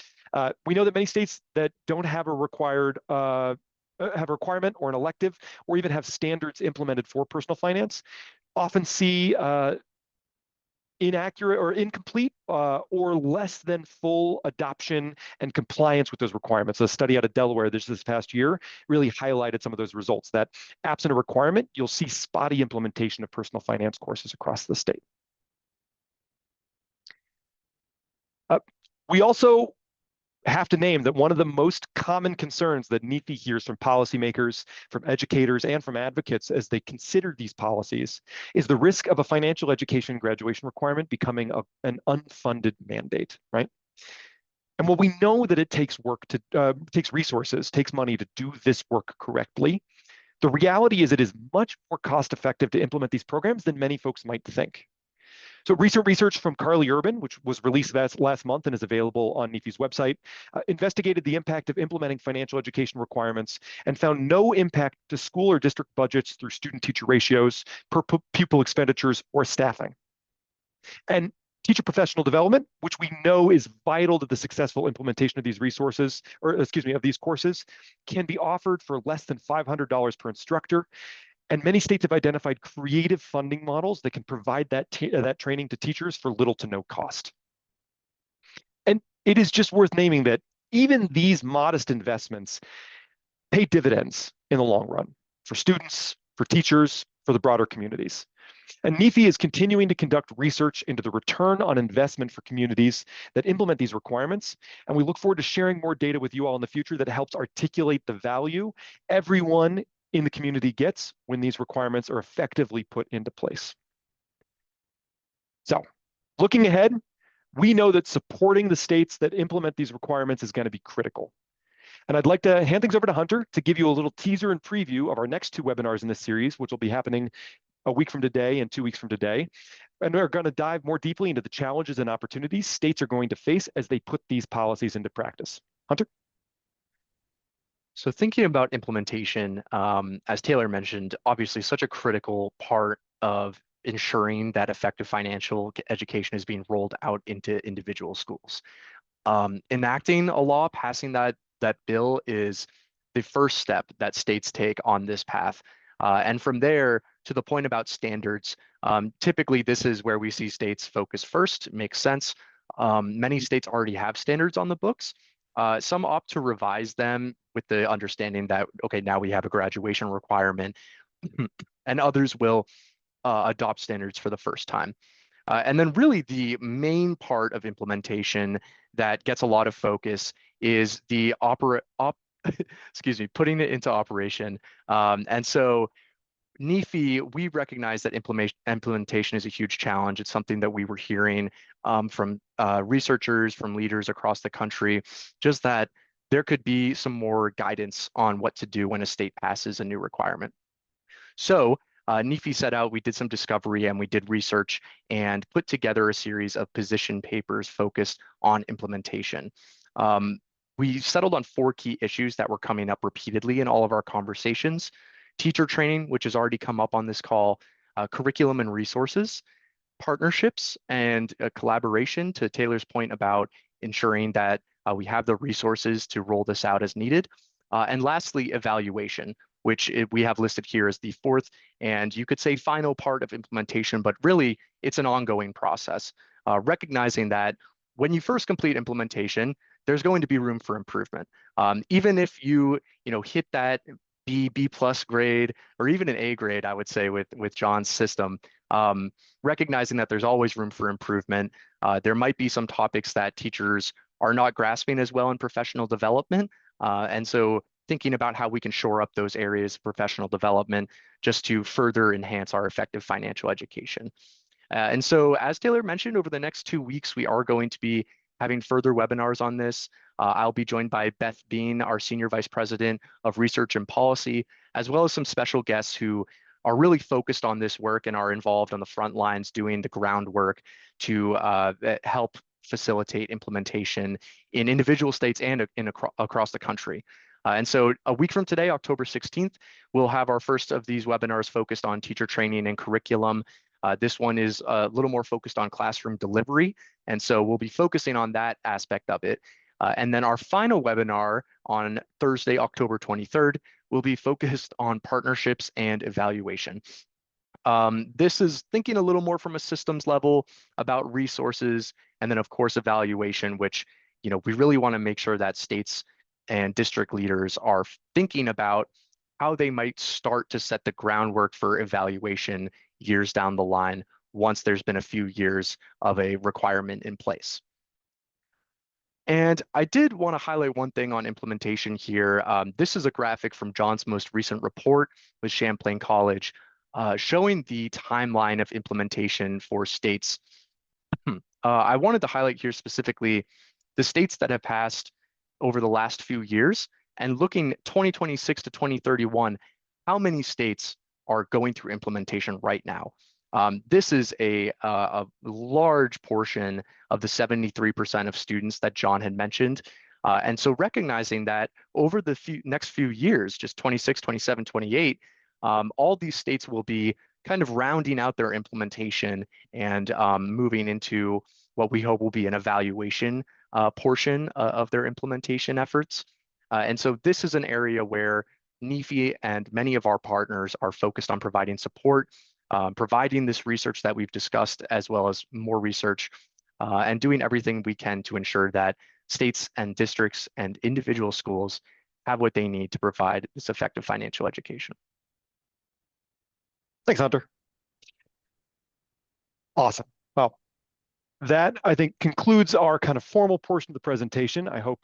Speaker 2: We know that many states that don't have a requirement or an elective, or even have standards implemented for personal finance, often see inaccurate or incomplete or less than full adoption and compliance with those requirements. A study out of Delaware this past year really highlighted some of those results, that absent a requirement, you'll see spotty implementation of personal finance courses across the state. We also have to name that one of the most common concerns that NEFE hears from policymakers, from educators, and from advocates as they consider these policies is the risk of a financial education graduation requirement becoming an unfunded mandate, right? And while we know that it takes work to takes resources, takes money to do this work correctly, the reality is it is much more cost effective to implement these programs than many folks might think. So recent research from Carly Urban, which was released last month and is available on NEFE's website, investigated the impact of implementing financial education requirements and found no impact to school or district budgets through student-teacher ratios, per pupil expenditures, or staffing. And teacher professional development, which we know is vital to the successful implementation of these resources, or excuse me, of these courses, can be offered for less than $500 per instructor. And many states have identified creative funding models that can provide that training to teachers for little to no cost. And it is just worth naming that even these modest investments pay dividends in the long run for students, for teachers, for the broader communities. And NEFE is continuing to conduct research into the return on investment for communities that implement these requirements. And we look forward to sharing more data with you all in the future that helps articulate the value everyone in the community gets when these requirements are effectively put into place. So, looking ahead, we know that supporting the states that implement these requirements is going to be critical. And I'd like to hand things over to Hunter to give you a little teaser and preview of our next 2 webinars in this series, which will be happening a week from today and 2 weeks from today. And we're going to dive more deeply into the challenges and opportunities states are going to face as they put these policies into practice. Hunter?
Speaker 4: So thinking about implementation, as Taylor mentioned, obviously such a critical part of ensuring that effective financial education is being rolled out into individual schools. Enacting a law, passing that bill is the first step that states take on this path. And from there, to the point about standards, typically this is where we see states focus first. It makes sense. Many states already have standards on the books. Some opt to revise them with the understanding that, okay, now we have a graduation requirement, and others will adopt standards for the first time. And then really the main part of implementation that gets a lot of focus is the putting it into operation. And so NEFE, we recognize that implementation is a huge challenge. It's something that we were hearing from researchers, from leaders across the country, just that there could be some more guidance on what to do when a state passes a new requirement. So NEFE set out, we did some discovery and we did research and put together a series of position papers focused on implementation. We settled on 4 key issues that were coming up repeatedly in all of our conversations: teacher training, which has already come up on this call, curriculum and resources, partnerships and collaboration, to Taylor's point about ensuring that we have the resources to roll this out as needed, and lastly, evaluation, which we have listed here as the 4th, and you could say final part of implementation, but really it's an ongoing process, recognizing that when you first complete implementation, there's going to be room for improvement. Even if you hit that B plus grade, or even an A grade, I would say with John's system, recognizing that there's always room for improvement. There might be some topics that teachers are not grasping as well in professional development. And so thinking about how we can shore up those areas of professional development just to further enhance our effective financial education. And so as Taylor mentioned, over the next 2 weeks, we are going to be having further webinars on this. I'll be joined by Beth Bean, our Senior Vice President of Research and Policy, as well as some special guests who are really focused on this work and are involved on the front lines doing the groundwork to help facilitate implementation in individual states and across the country. And so a week from today, October 16th, we'll have our first of these webinars focused on teacher training and curriculum. This one is a little more focused on classroom delivery. And so we'll be focusing on that aspect of it. And then our final webinar on Thursday, October 23rd, will be focused on partnerships and evaluation. This is thinking a little more from a systems level about resources, and then of course evaluation, which we really want to make sure that states and district leaders are thinking about how they might start to set the groundwork for evaluation years down the line once there's been a few years of a requirement in place. And I did want to highlight one thing on implementation here. This is a graphic from John's most recent report with Champlain College, showing the timeline of implementation for states. I wanted to highlight here specifically the states that have passed over the last few years and looking 2026 to 2031, how many states are going through implementation right now? This is a large portion of the 73% of students that John had mentioned. And so recognizing that over the next few years, just 26, 27, 28, all these states will be kind of rounding out their implementation and moving into what we hope will be an evaluation portion of their implementation efforts. And so this is an area where NEFE and many of our partners are focused on providing support, providing this research that we've discussed, as well as more research, and doing everything we can to ensure that states and districts and individual schools have what they need to provide this effective financial education.
Speaker 2: Thanks, Hunter. Awesome. Well, that, I think, concludes our kind of formal portion of the presentation. I hope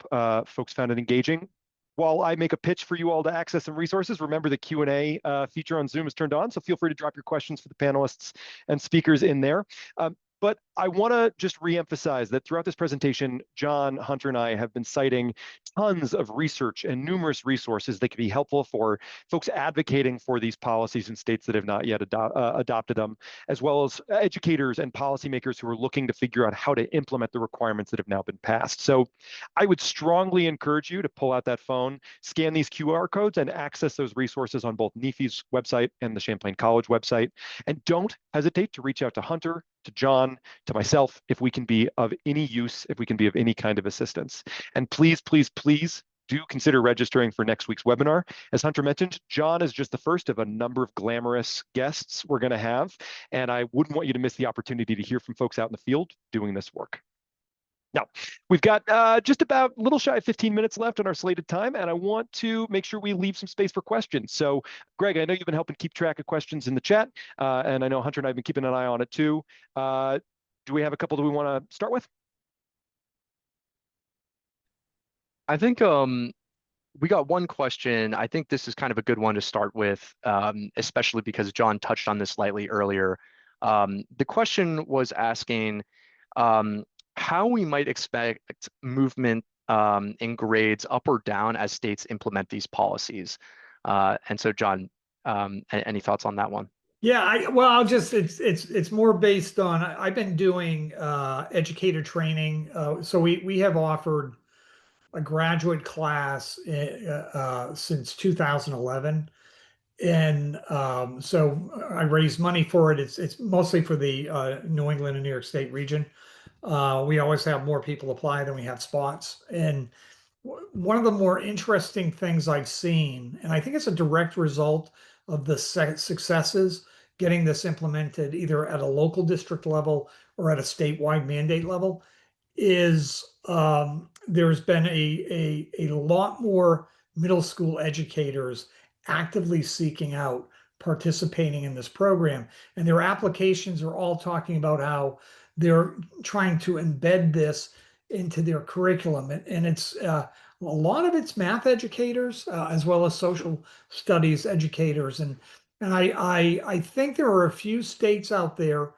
Speaker 2: folks found it engaging. While I make a pitch for you all to access some resources, remember the Q&A feature on Zoom is turned on, so feel free to drop your questions for the panelists and speakers in there. But I want to just reemphasize that throughout this presentation, John, Hunter, and I have been citing tons of research and numerous resources that can be helpful for folks advocating for these policies in states that have not yet adopted them, as well as educators and policymakers who are looking to figure out how to implement the requirements that have now been passed. So I would strongly encourage you to pull out that phone, scan these QR codes, and access those resources on both NEFE's website and the Champlain College website. And don't hesitate to reach out to Hunter, to John, to myself, if we can be of any use, if we can be of any kind of assistance. And please, please, please do consider registering for next week's webinar. As Hunter mentioned, John is just the first of a number of glamorous guests we're going to have, and I wouldn't want you to miss the opportunity to hear from folks out in the field doing this work. Now, we've got just about a little shy of 15 minutes left on our slated time, and I want to make sure we leave some space for questions. So, Greg, I know you've been helping keep track of questions in the chat, and I know Hunter and I have been keeping an eye on it too. Do we have a couple that we want to start with?
Speaker 4: I think we got one question. I think this is kind of a good one to start with, especially because John touched on this slightly earlier. The question was asking how we might expect movement in grades up or down as states implement these policies. And so, John, any thoughts on that one?
Speaker 3: Yeah, well, I'll just it's more based on I've been doing educator training. So we have offered a graduate class since 2011. And so I raised money for it. It's mostly for the New England and New York State region. We always have more people apply than we have spots. And one of the more interesting things I've seen, and I think it's a direct result of the successes getting this implemented either at a local district level or at a statewide mandate level, is there's been a lot more middle school educators actively seeking out participating in this program. And their applications are all talking about how they're trying to embed this into their curriculum. And it's a lot of it's math educators as well as social studies educators. And I think there are a few states out there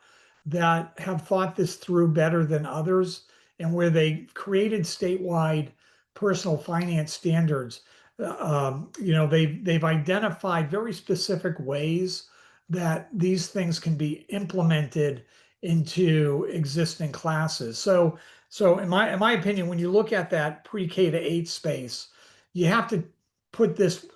Speaker 3: that have thought this through better than others, and where they created statewide personal finance standards. They've identified very specific ways that these things can be implemented into existing classes. So in my opinion, when you look at that pre-K to 8 space, you have to put this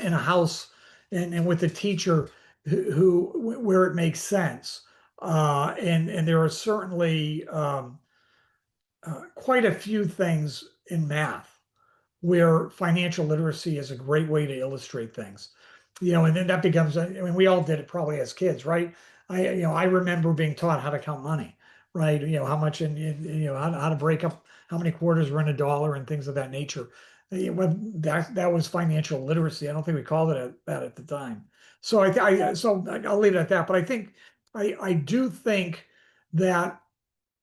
Speaker 3: in a house and with a teacher where it makes sense. And there are certainly quite a few things in math where financial literacy is a great way to illustrate things. And then that becomes, I mean, we all did it probably as kids, right? I remember being taught how to count money, right? How much how to break up how many quarters were in a dollar and things of that nature. That was financial literacy. I don't think we called it that at the time. So I'll leave it at that. But I think I do think that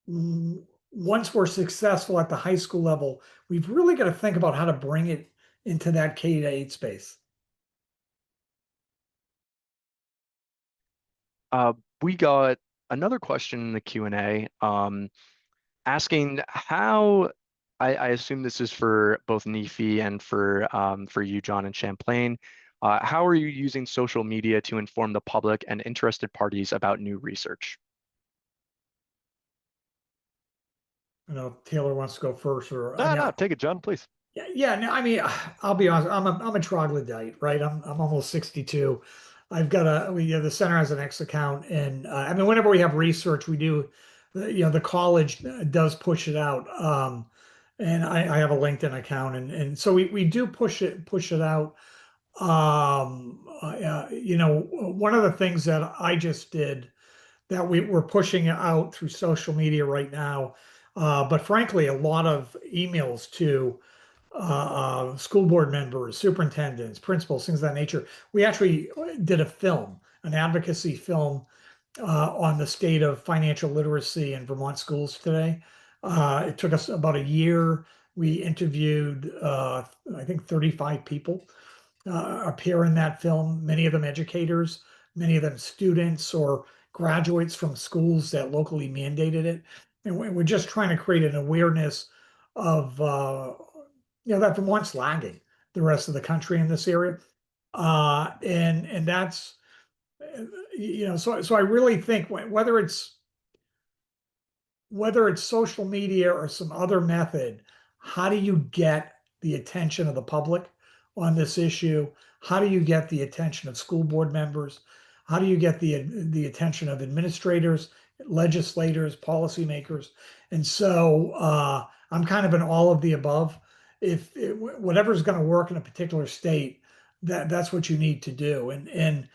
Speaker 3: once we're successful at the high school level, we've really got to think about how to bring it into that K to 8 space.
Speaker 4: We got another question in the Q&A asking how I assume this is for both NEFE and for you, John, and Champlain. How are you using social media to inform the public and interested parties about new research?
Speaker 3: I know Taylor wants to go first, or I
Speaker 2: No,
Speaker 3: mean,
Speaker 2: no, take it, John, please.
Speaker 3: yeah, no, I mean, I'll be honest. I'm a troglodyte, right? I'm almost 62. I've got the center has an X account, and I mean, whenever we have research, we do, the college does push it out, and I have a LinkedIn account, and so we do push it out. One of the things that I just did that we're pushing out through social media right now, but frankly, a lot of emails to school board members, superintendents, principals, things of that nature. We actually did a film, an advocacy film on the state of financial literacy in Vermont schools today. It took us about a year. We interviewed, I think, 35 people appear in that film, many of them educators, many of them students or graduates from schools that locally mandated it. And we're just trying to create an awareness of, that Vermont's lagging the rest of the country in this area. And that's, so I really think whether it's social media or some other method, how do you get the attention of the public on this issue? How do you get the attention of school board members? How do you get the attention of administrators, legislators, policymakers? And so I'm kind of in all of the above. Whatever's going to work in a particular state, that's what you need to do. And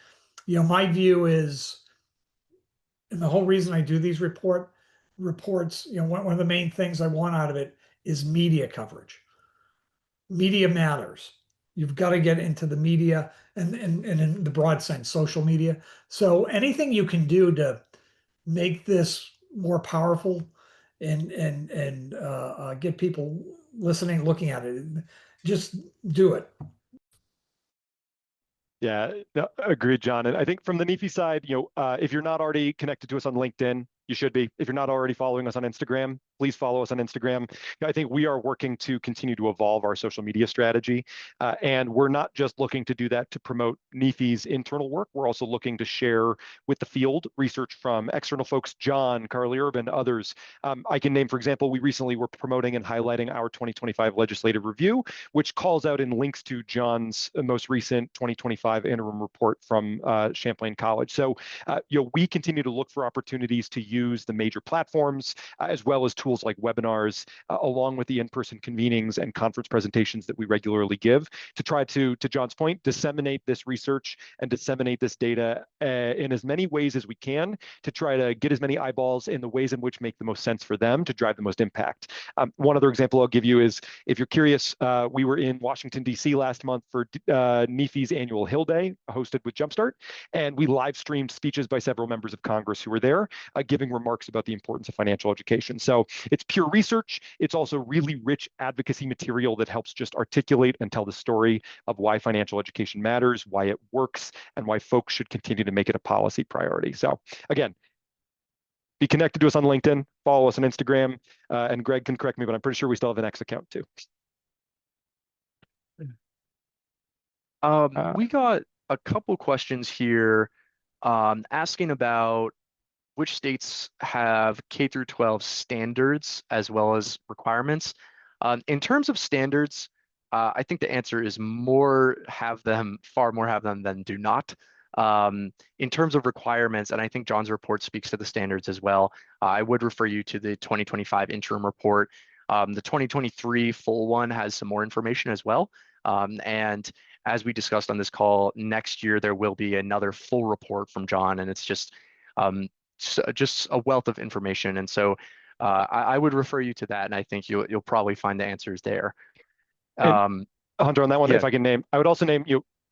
Speaker 3: my view is, and the whole reason I do these reports, one of the main things I want out of it is media coverage. Media matters. You've got to get into the media and in the broad sense, social media. So anything you can do to make this more powerful and get people listening, looking at it, just do it.
Speaker 2: Yeah, no, agreed, John. And I think from the NEFE side, if you're not already connected to us on LinkedIn, you should be. If you're not already following us on Instagram, please follow us on Instagram. I think we are working to continue to evolve our social media strategy. And we're not just looking to do that to promote NEFE's internal work. We're also looking to share with the field research from external folks, John, Carly Urban, others. I can name, for example, we recently were promoting and highlighting our 2025 legislative review, which calls out and links to John's most recent 2025 interim report from Champlain College. So, we continue to look for opportunities to use the major platforms as well as tools like webinars, along with the in-person convenings and conference presentations that we regularly give to try to John's point, disseminate this research and disseminate this data in as many ways as we can to try to get as many eyeballs in the ways in which make the most sense for them to drive the most impact. One other example I'll give you is, if you're curious, we were in Washington, D.C. last month for NEFE's annual Hill Day, hosted with Jumpstart, and we live streamed speeches by several members of Congress who were there, giving remarks about the importance of financial education. So it's pure research. It's also really rich advocacy material that helps just articulate and tell the story of why financial education matters, why it works, and why folks should continue to make it a policy priority. So again, be connected to us on LinkedIn, follow us on Instagram, and Greg can correct me, but I'm pretty sure we still have an X account too.
Speaker 4: We got a couple questions here asking about which states have K through 12 standards as well as requirements. In terms of standards, I think the answer is far more have them than do not. In terms of requirements, and I think John's report speaks to the standards as well, I would refer you to the 2025 interim report. The 2023 full one has some more information as well. And as we discussed on this call, next year there will be another full report from John, and it's just a wealth of information. And so I would refer you to that, and I think you'll probably find the answers there.
Speaker 2: Hunter, on that one,
Speaker 4: yeah.
Speaker 2: if I can name, I would also name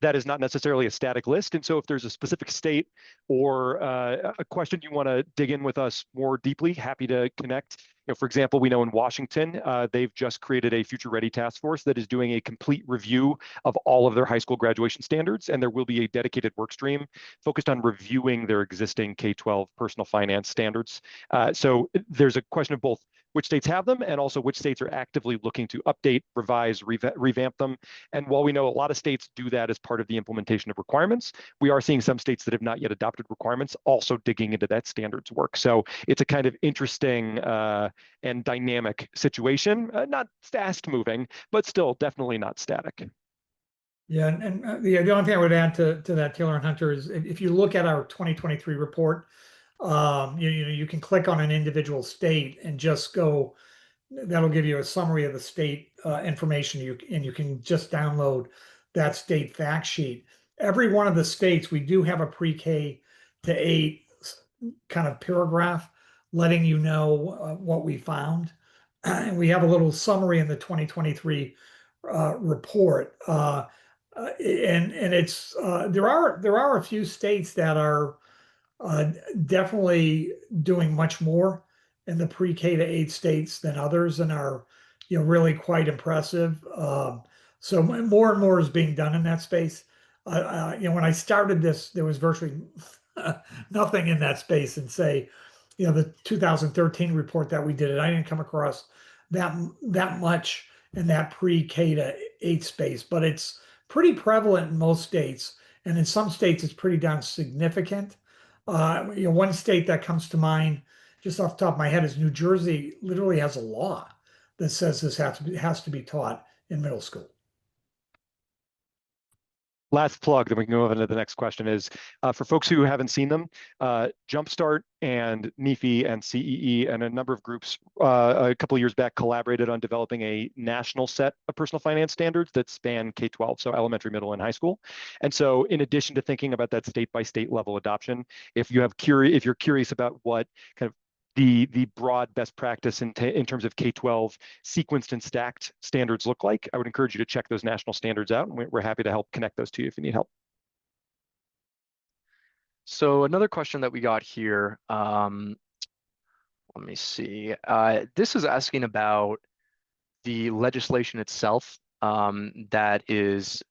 Speaker 2: that is not necessarily a static list. And so if there's a specific state or a question you want to dig in with us more deeply, happy to connect. For example, we know in Washington, they've just created a Future Ready task force that is doing a complete review of all of their high school graduation standards. And there will be a dedicated work stream focused on reviewing their existing K-12 personal finance standards. So there's a question of both which states have them and also which states are actively looking to update, revise, revamp them. And while we know a lot of states do that as part of the implementation of requirements, we are seeing some states that have not yet adopted requirements also digging into that standards work. So it's a kind of interesting and dynamic situation, not fast moving, but still definitely not static.
Speaker 3: Yeah, and the only thing I would add to that, Taylor and Hunter, is if you look at our 2023 report, you can click on an individual state and just go. That'll give you a summary of the state information. You can just download that state fact sheet. Every one of the states, we do have a pre-K to 8 kind of paragraph letting you know what we found. And we have a little summary in the 2023 report. And it's there are a few states that are definitely doing much more in the pre-K to 8 states than others, and are really quite impressive. So more and more is being done in that space. When I started this, there was virtually nothing in that space, and say, the 2013 report that we did, I didn't come across that much in that pre-K to 8 space, but it's pretty prevalent in most states, and in some states it's pretty darn significant. One state that comes to mind just off the top of my head is New Jersey. Literally has a law that says this has to be taught in middle school.
Speaker 2: Last plug, then we can go on to the next question, is for folks who haven't seen them, Jumpstart and NEFE and CEE and a number of groups a couple of years back collaborated on developing a national set of personal finance standards that span K-12, so elementary, middle, and high school. And so in addition to thinking about that state-by-state level adoption, if you're curious about what kind of the broad best practice in terms of K-12 sequenced and stacked standards look like, I would encourage you to check those national standards out, and we're happy to help connect those to you if you need help.
Speaker 4: So another question that we got here, let me see. This is asking about the legislation itself, that is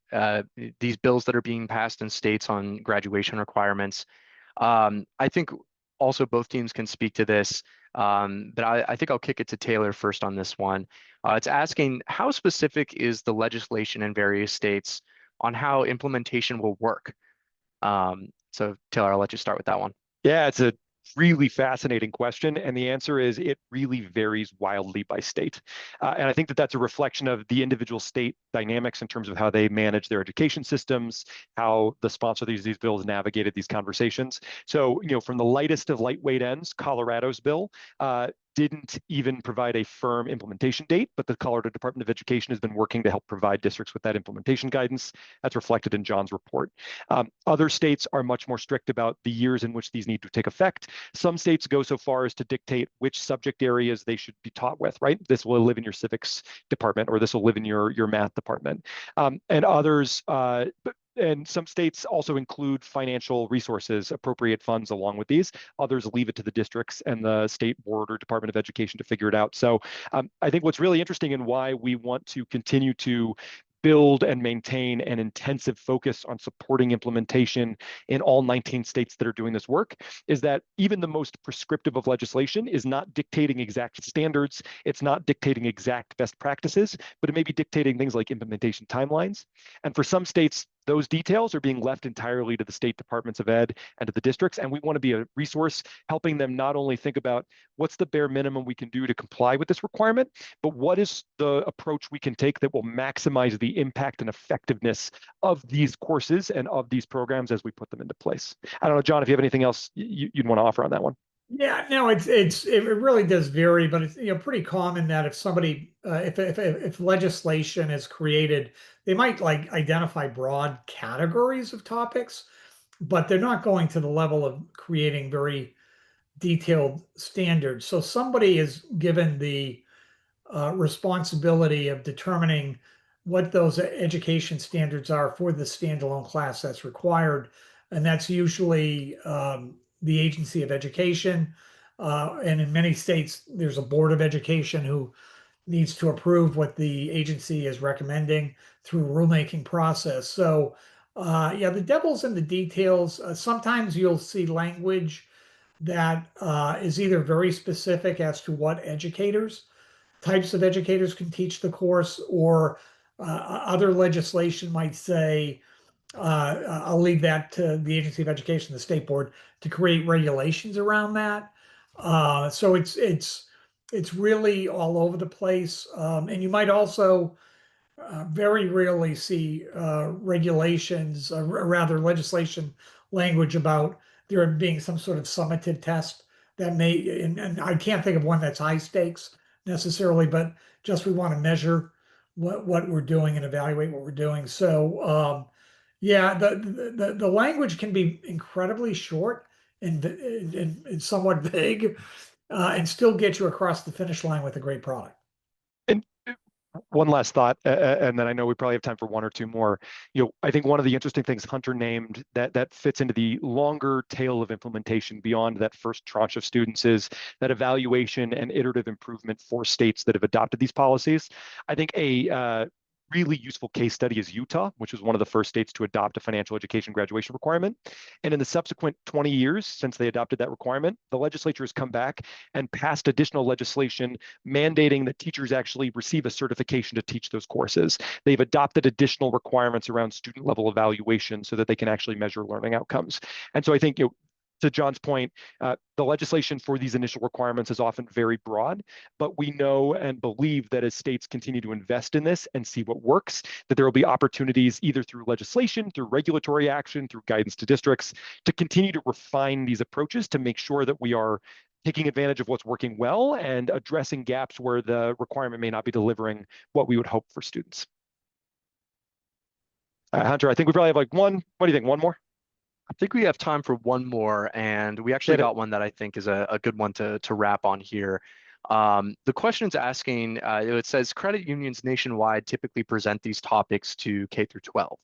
Speaker 4: these bills that are being passed in states on graduation requirements. I think also both teams can speak to this, but I think I'll kick it to Taylor first on this one. It's asking, how specific is the legislation in various states on how implementation will work? So Taylor, I'll let you start with that one.
Speaker 2: Yeah, it's a really fascinating question, and the answer is it really varies wildly by state. And I think that that's a reflection of the individual state dynamics in terms of how they manage their education systems, how the sponsor of these bills navigated these conversations. So, from the lightest of lightweight ends, Colorado's bill didn't even provide a firm implementation date, but the Colorado Department of Education has been working to help provide districts with that implementation guidance. That's reflected in John's report. Other states are much more strict about the years in which these need to take effect. Some states go so far as to dictate which subject areas they should be taught with, right? This will live in your civics department, or this will live in your math department. And others, and some states also include financial resources, appropriate funds along with these. Others leave it to the districts and the state board or Department of Education to figure it out. So I think what's really interesting and why we want to continue to build and maintain an intensive focus on supporting implementation in all 19 states that are doing this work is that even the most prescriptive of legislation is not dictating exact standards. It's not dictating exact best practices, but it may be dictating things like implementation timelines. And for some states, those details are being left entirely to the state departments of ed and to the districts. And we want to be a resource helping them not only think about what's the bare minimum we can do to comply with this requirement, but what is the approach we can take that will maximize the impact and effectiveness of these courses and of these programs as we put them into place. I don't know, John, if you have anything else you'd want to offer on that one.
Speaker 3: Yeah, no, it really does vary, but it's pretty common that if somebody if legislation is created, they might like identify broad categories of topics, but they're not going to the level of creating very detailed standards. So somebody is given the responsibility of determining what those education standards are for the standalone class that's required, and that's usually the agency of education. And in many states, there's a board of education who needs to approve what the agency is recommending through a rulemaking process. So yeah, the devil's in the details. Sometimes you'll see language that is either very specific as to what types of educators can teach the course, or other legislation might say, I'll leave that to the Agency of Education, the state board, to create regulations around that. So it's really all over the place. And you might also very rarely see regulations, rather legislation language about there being some sort of summative test that may, and I can't think of one that's high stakes necessarily, but just we want to measure what we're doing and evaluate what we're doing. So yeah, the language can be incredibly short and somewhat vague, and still get you across the finish line with a great product.
Speaker 2: And one last thought, and then I know we probably have time for one or two more. I think one of the interesting things Hunter named that fits into the longer tail of implementation beyond that first tranche of students is that evaluation and iterative improvement for states that have adopted these policies. I think a really useful case study is Utah, which was one of the first states to adopt a financial education graduation requirement. And in the subsequent 20 years since they adopted that requirement, the legislature has come back and passed additional legislation mandating that teachers actually receive a certification to teach those courses. They've adopted additional requirements around student level evaluation so that they can actually measure learning outcomes. And so I think, to John's point, the legislation for these initial requirements is often very broad, but we know and believe that as states continue to invest in this and see what works, that there will be opportunities either through legislation, through regulatory action, through guidance to districts, to continue to refine these approaches to make sure that we are taking advantage of what's working well and addressing gaps where the requirement may not be delivering what we would hope for students. Hunter, I think we probably have like one. What do you think? One more?
Speaker 4: I think we have time for one more, and we actually got one that I think is a good one to wrap on here. The question's asking, it says credit unions nationwide typically present these topics to K through 12.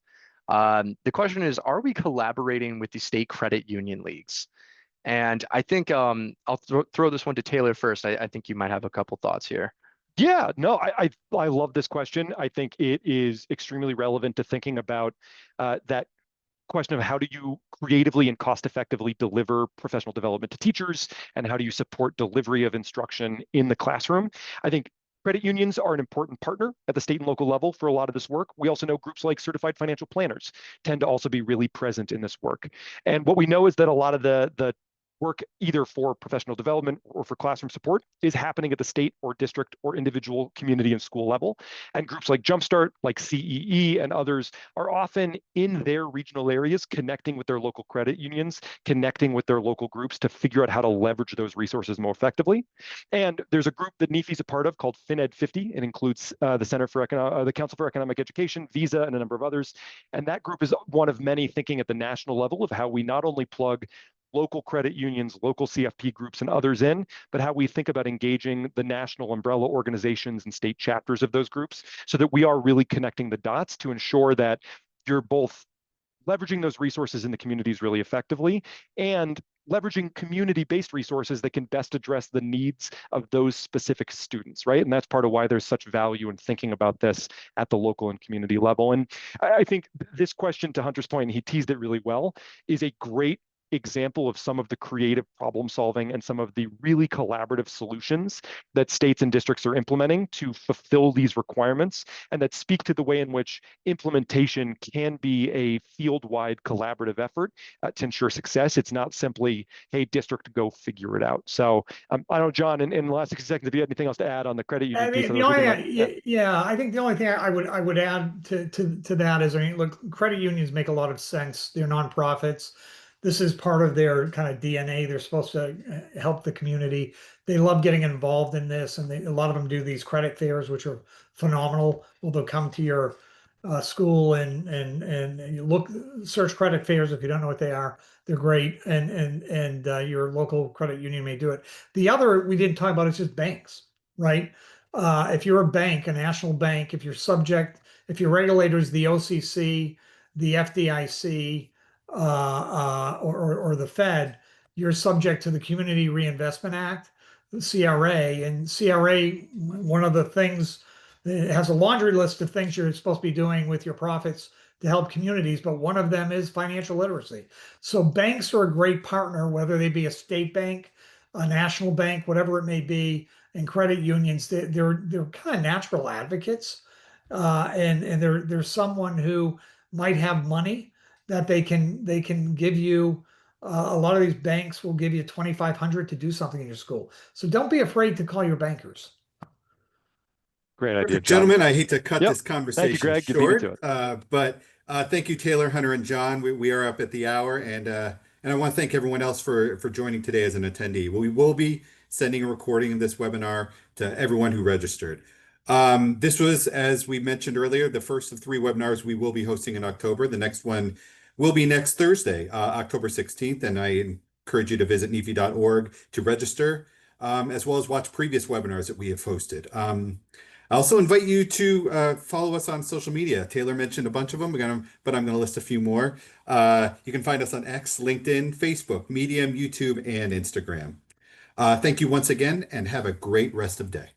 Speaker 4: The question is, are we collaborating with the state credit union leagues? And I think I'll throw this one to Taylor first. I think you might have a couple thoughts here.
Speaker 2: Yeah, no, I love this question. I think it is extremely relevant to thinking about that question of how do you creatively and cost effectively deliver professional development to teachers, and how do you support delivery of instruction in the classroom. I think credit unions are an important partner at the state and local level for a lot of this work. We also know groups like certified financial planners tend to also be really present in this work. And what we know is that a lot of the work either for professional development or for classroom support is happening at the state or district or individual community and school level. And groups like Jumpstart, like CEE and others are often in their regional areas connecting with their local credit unions, connecting with their local groups to figure out how to leverage those resources more effectively. And there's a group that NEFE is a part of called FinEd 50. It includes the Council for Economic Education, Visa, and a number of others. And that group is one of many thinking at the national level of how we not only plug local credit unions, local CFP groups, and others in, but how we think about engaging the national umbrella organizations and state chapters of those groups so that we are really connecting the dots to ensure that you're both leveraging those resources in the communities really effectively and leveraging community-based resources that can best address the needs of those specific students, right? And that's part of why there's such value in thinking about this at the local and community level. And I think this question, to Hunter's point, and he teased it really well, is a great example of some of the creative problem solving and some of the really collaborative solutions that states and districts are implementing to fulfill these requirements, and that speak to the way in which implementation can be a field-wide collaborative effort to ensure success. It's not simply, hey, district, go figure it out. So I don't know, John, in the last 60 seconds, if you had anything else to add on the credit union piece.
Speaker 3: I think the only thing I would add to that is, I mean, look, credit unions make a lot of sense. They're nonprofits. This is part of their kind of DNA. They're supposed to help the community. They love getting involved in this, and a lot of them do these credit fairs, which are phenomenal. Well, they'll come to your school and you search credit fairs. If you don't know what they are, they're great, and your local credit union may do it. The other we didn't talk about is just banks, right? If you're a bank, a national bank, if your regulator is the OCC, the FDIC, or the Fed, you're subject to the Community Reinvestment Act, the CRA. And CRA, one of the things, it has a laundry list of things you're supposed to be doing with your profits to help communities, but one of them is financial literacy. So banks are a great partner, whether they be a state bank, a national bank, whatever it may be, and credit unions. They're kind of natural advocates, and there's someone who might have money that they can give you. A lot of these banks will give you 2,500 to do something in your school. So don't be afraid to call your bankers.
Speaker 2: Great idea,
Speaker 1: Perfect.
Speaker 2: John.
Speaker 1: Gentlemen, I hate to cut
Speaker 2: Yep.
Speaker 1: this
Speaker 2: Thank you,
Speaker 1: conversation
Speaker 2: Greg. You beat me
Speaker 1: short,
Speaker 2: to it.
Speaker 1: but thank you, Taylor, Hunter, and John. We are up at the hour, and I want to thank everyone else for joining today as an attendee. We will be sending a recording of this webinar to everyone who registered. This was, as we mentioned earlier, the first of 3 webinars we will be hosting in October. The next one will be next Thursday, October 16th, and I encourage you to visit nefe.org to register, as well as watch previous webinars that we have hosted. I also invite you to follow us on social media. Taylor mentioned a bunch of them, but I'm going to list a few more. You can find us on X, LinkedIn, Facebook, Medium, YouTube, and Instagram. Thank you once again, and have a great rest of day.